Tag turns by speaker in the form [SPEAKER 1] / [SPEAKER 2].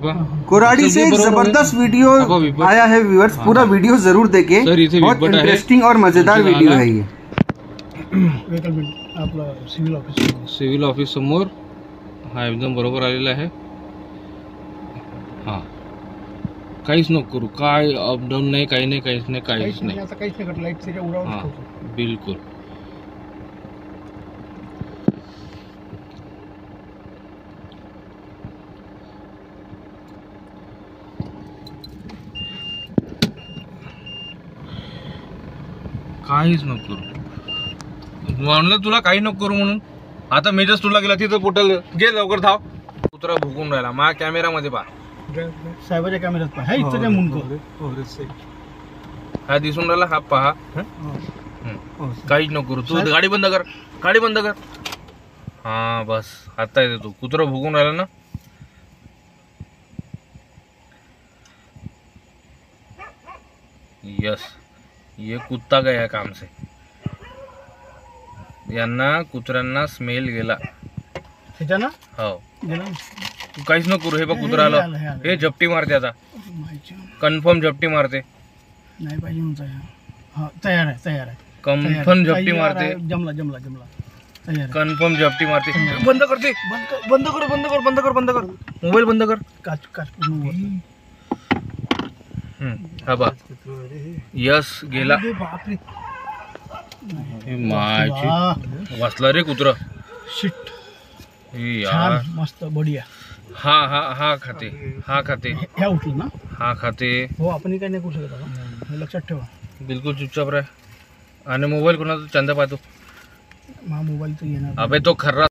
[SPEAKER 1] कोराडी से एक जबरदस्त वीडियो आया है व्यूअर्स, पूरा वीडियो जरूर देखें, बहुत इंटरेस्टिंग और मजेदार वीडियो है ये।
[SPEAKER 2] सिव्हिल ऑफिस समोर हा एकदम बरोबर आलेला आहे। हा काहीच नको करू, काय अपडाऊन नाही, काही नाही, काहीच नाही, काहीच नाही,
[SPEAKER 3] आता काहीच नाही, लाईट त्याच्या उरावर ठेवतो
[SPEAKER 2] बिलकुल। काहीच नको करू, म्हणलं तुला काही नको करू म्हणून। आता मी जस्ट तुला गेला तिथं पोटल गे लवकर धाव, कुत्रा भुकून राहिला माझ्या कॅमेरामध्ये पहा,
[SPEAKER 3] साहेबाच्या कॅमेऱ्यात पहा, हे इथं काय मुंडको
[SPEAKER 2] हा दिसून राहिला, हा पहा। काहीच नको करू, तू गाडी बंद कर, गाडी बंद कर। हा बस आता येते, तू कुत्रा भुकून राहिला ना। यस, ये कुत्ता गया काम से, यांना कुत्र्यांना स्मेल गेला
[SPEAKER 3] त्याच्यानं।
[SPEAKER 2] हो
[SPEAKER 3] गेला
[SPEAKER 2] तू काहीच नको करू, हे बघ कुत्रा आलं, हे झपटी मारते, आता कन्फर्म झपटी मारते,
[SPEAKER 3] नाही पाहिजे म्हणता। हा तयार आहे, तयार आहे,
[SPEAKER 2] कन्फर्म झपटी मारते,
[SPEAKER 3] जमला जमला जमला, तयार
[SPEAKER 2] कन्फर्म झपटी मारते। बंद करते, बंद कर, बंद कर, बंद कर, बंद कर, मोबाईल बंद कर।
[SPEAKER 3] काच काच पूर्ण
[SPEAKER 2] हा बा, यस गेला।
[SPEAKER 3] बापरे,
[SPEAKER 2] माझी वाचला रे कुत्रा,
[SPEAKER 3] शिट
[SPEAKER 2] यार
[SPEAKER 3] मस्त बढिया।
[SPEAKER 2] हा हा हा खाते, हा खाते,
[SPEAKER 3] ह्या उठलं ना,
[SPEAKER 2] हा खाते।
[SPEAKER 3] हो आपण काही नाही करू शकत आता, हे लक्षात ठेवा,
[SPEAKER 2] बिलकुल चुपचाप राह। आणि मोबाईल कोणाचा चंदा पाहतो,
[SPEAKER 3] हा मोबाईल तर येणार
[SPEAKER 2] अबे तो खर्रा